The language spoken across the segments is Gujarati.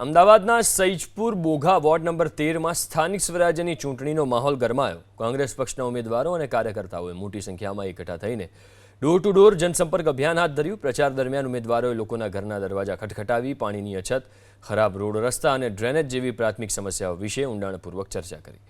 અમદાવાદના સૈજપુર બોઘા વોર્ડ નંબર 13માં સ્થાનિક સ્વરાજ્યની ચૂંટણીનો માહોલ ગરમાયો। કોંગ્રેસ પક્ષના ઉમેદવારો અને કાર્યકર્તાઓએ મોટી સંખ્યામાં એકઠા થઈને ડોર ટુ ડોર જનસંપર્ક અભિયાન હાથ ધર્યું। પ્રચાર દરમિયાન ઉમેદવારોએ લોકોના ઘરના દરવાજા ખટખટાવી પાણીની અછત, ખરાબ રોડ રસ્તા અને ડ્રેનેજ જેવી પ્રાથમિક સમસ્યાઓ વિશે ઊંડાણપૂર્વક ચર્ચા કરી।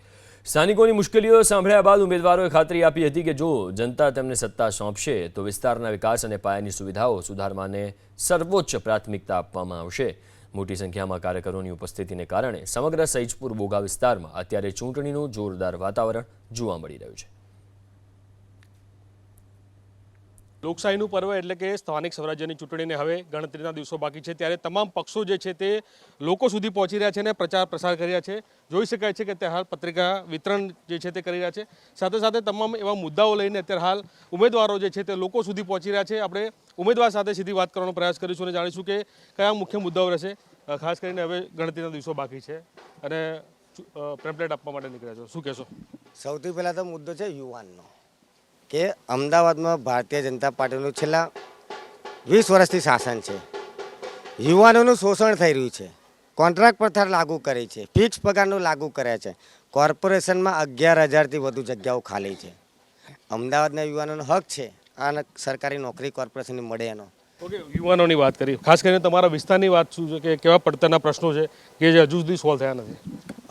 સ્થાનિકોની મુશ્કેલીઓ સાંભળ્યા બાદ ઉમેદવારોએ ખાતરી આપી હતી કે જો જનતા તેમને સત્તા સોંપશે તો વિસ્તારના વિકાસ અને પાયાની સુવિધાઓ સુધારવાને સર્વોચ્ચ પ્રાથમિકતા આપવામાં આવશે। મોટી સંખ્યામાં કાર્યકરોની ઉપસ્થિતિને કારણે સમગ્ર સૈજપુર બોઘા વિસ્તારમાં અત્યારે ચૂંટણીનું જોરદાર વાતાવરણ જોવા મળી રહ્યું છે। લોકશાહીનું પર્વ એટલે કે સ્થાનિક સ્વરાજ્યની ચૂંટણીને હવે ગણતરીના દિવસો બાકી છે, ત્યારે તમામ પક્ષો જે છે તે લોકો સુધી પહોંચી રહ્યા છે અને પ્રચાર પ્રસાર કરી રહ્યા છે। જોઈ શકાય છે કે અત્યારે હાલ પત્રિકા વિતરણ જે છે તે કરી રહ્યા છે। સાથે સાથે તમામ એવા મુદ્દાઓ લઈને અત્યારે હાલ ઉમેદવારો જે છે તે લોકો સુધી પહોંચી રહ્યા છે। આપણે ઉમેદવાર સાથે સીધી વાત કરવાનો પ્રયાસ કરીશું અને જાણીશું કે કયા મુખ્ય મુદ્દાઓ રહેશે। ખાસ કરીને હવે ગણતરીના દિવસો બાકી છે અને પેમ્પલેટ આપવા માટે નીકળ્યા છો, શું કહેશો? સૌથી પહેલાં તો મુદ્દો છે યુવાનનો, કે અમદાવાદમાં ભારતીય જનતા પાર્ટીનું છેલ્લા 20 વર્ષથી શાસન છે। યુવાનોનું શોષણ થઈ રહ્યું છે, કોન્ટ્રાક્ટ પ્રથા લાગુ કરી છે, ફિક્સ પગારનું લાગુ કર્યા છે, કોર્પોરેશનમાં 11,000થી વધુ જગ્યાઓ ખાલી છે। અમદાવાદના યુવાનોનો હક છે આ સરકારી નોકરી કોર્પોરેશનની મળે એનો। ઓકે, યુવાનોની વાત કરી, ખાસ કરીને તમારા વિસ્તારની વાત શું છે કે કેવા પડતરના પ્રશ્નો છે કે જે હજુ સુધી સોલ્વ થયા નથી?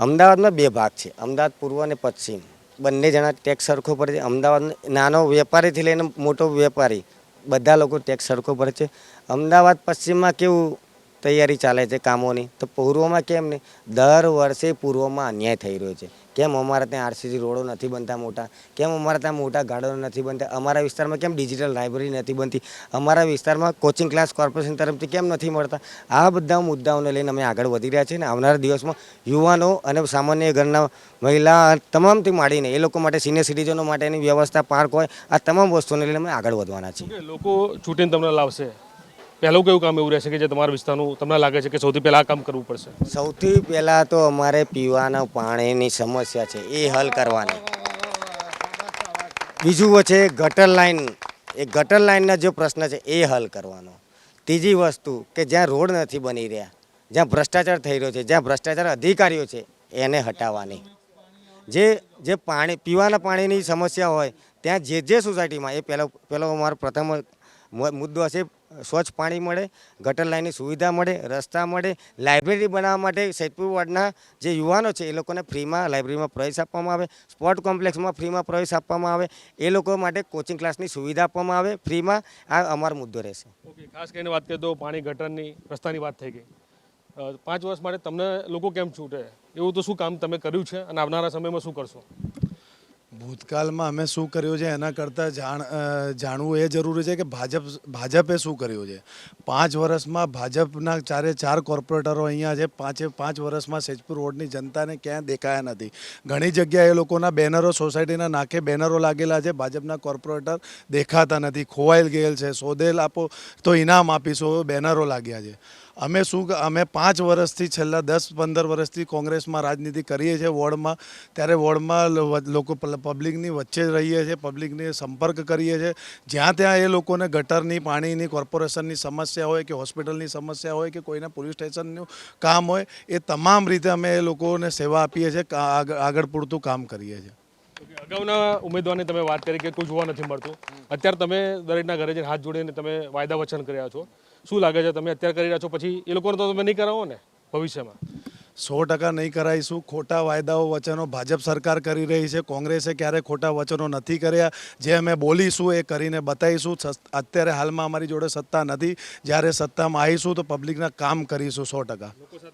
અમદાવાદમાં 2 ભાગ છે, અમદાવાદ પૂર્વ અને પશ્ચિમ। બંને જણા ટેક્સ સરખો ભરે છે। અમદાવાદ નાનો વેપારીથી લઈને મોટો વેપારી બધા લોકો ટેક્સ સરખો ભરે છે। અમદાવાદ પશ્ચિમમાં કેવું તૈયારી ચાલે છે કામોની, તો પૂર્વમાં કેમ નહીં? દર વર્ષે પૂર્વમાં અન્યાય થઈ રહ્યો છે। કેમ અમારા ત્યાં આરસીસી રોડો નથી બનતા મોટા? કેમ અમારા ત્યાં મોટા ગાર્ડનો નથી બનતા? અમારા વિસ્તારમાં કેમ ડિજિટલ લાઇબ્રેરી નથી બનતી? અમારા વિસ્તારમાં કોચિંગ ક્લાસ કોર્પોરેશન તરફથી કેમ નથી મળતા? આ બધા મુદ્દાઓને લઈને અમે આગળ વધી રહ્યા છીએ અને આવનારા દિવસમાં યુવાનો અને સામાન્ય ઘરના મહિલા તમામથી માંડીને એ લોકો માટે સિનિયર સિટીઝનો માટેની વ્યવસ્થા, પાર્ક હોય, આ તમામ વસ્તુઓને લઈને અમે આગળ વધવાના છીએ। લોકો ચૂંટીને તમને લાવશે, પહેલું કયું કામ એવું રહેશે કે જે તમારા વિસ્તારનું તમને લાગે છે કે સૌથી પહેલાં આ કામ કરવું પડશે? સૌથી પહેલાં તો અમારે પીવાના પાણીની સમસ્યા છે એ હલ કરવાની। બીજું છે ગટર લાઇન, એ ગટર લાઇનના જે પ્રશ્ન છે એ હલ કરવાનો। ત્રીજી વસ્તુ કે જ્યાં રોડ નથી બની રહ્યા, જ્યાં ભ્રષ્ટાચાર થઈ રહ્યો છે, જ્યાં ભ્રષ્ટાચાર અધિકારીઓ છે એને હટાવવાની। જે પાણી પીવાના પાણીની સમસ્યા હોય ત્યાં જે સોસાયટીમાં એ પહેલો અમારો પ્રથમ મુદ્દો હશે, સ્વચ્છ પાણી મળે, ગટર લાઇનની સુવિધા મળે, રસ્તા મળે, લાઇબ્રેરી બનાવવા માટે સૈજપુર વોર્ડના જે યુવાનો છે એ લોકોને ફ્રીમાં લાઇબ્રેરીમાં પ્રવેશ આપવામાં આવે, સ્પોર્ટ કોમ્પ્લેક્સમાં ફ્રીમાં પ્રવેશ આપવામાં આવે, એ લોકો માટે કોચિંગ ક્લાસની સુવિધા આપવામાં આવે ફ્રીમાં। આ અમારો મુદ્દો રહેશે। ઓકે, ખાસ કરીને વાત કરીએ તો પાણી, ગટરની, રસ્તાની વાત થઈ ગઈ। 5 વર્ષ માટે તમને લોકો કેમ છૂટે? એવું તો શું કામ તમે કર્યું છે અને આવનારા સમયમાં શું કરશો? ભૂતકાળમાં અમે શું કર્યું છે એના કરતાં જાણવું એ જરૂરી છે કે ભાજપે શું કર્યું છે। 5 વર્ષમાં ભાજપના 4 કોર્પોરેટરો અહીંયા છે। 5 વર્ષમાં સૈજપુર રોડની જનતાને ક્યાંય દેખાયા નથી। ઘણી જગ્યાએ એ લોકોના બેનરો, સોસાયટીના નાકે બેનરો લાગેલા છે, ભાજપના કોર્પોરેટર દેખાતા નથી, ખોવાઈ ગયેલ છે। સોદેલ આપો તો ઇનામ આપીશું, બેનરો લાગ્યા છે। અમે 5 વર્ષથી છેલ્લા 10-15 વર્ષથી કોંગ્રેસમાં રાજનીતિ કરીએ છીએ વોર્ડમાં, ત્યારે વોર્ડમાં લોકો પબ્લિકની વચ્ચે રહીએ છીએ, પબ્લિકની સંપર્ક કરીએ છીએ। જ્યાં ત્યાં એ લોકોને ગટરની, પાણીની, કોર્પોરેશનની સમસ્યા હોય કે હોસ્પિટલની સમસ્યા હોય કે કોઈને પોલીસ સ્ટેશનનું કામ હોય, એ તમામ રીતે અમે એ લોકોને સેવા આપીએ છીએ, આગળ પૂરતું કામ કરીએ છીએ। અગાઉના ઉમેદવારની તમે વાત કરી કે કોઈ જોવા નથી મળતું, અત્યારે તમે દરેકના ઘરે જઈને હાથ જોડીને તમે વાયદા વચન કર્યા છો, શું લાગે છે તમે અત્યારે કરી રહ્યા છો પછી એ લોકોને તો તમે નહીં કરાવો ને ભવિષ્યમાં? 100% નહીં કરાવીશું। ખોટા વાયદાઓ વચનો ભાજપ સરકાર કરી રહી છે, કોંગ્રેસે ક્યારે ખોટા વચનો નથી કર્યા। જે અમે બોલીશું એ કરીને બતાવીશું। અત્યારે હાલમાં અમારી જોડે સત્તા નથી, જ્યારે સત્તામાં આવીશું તો પબ્લિકના કામ કરીશું 100%।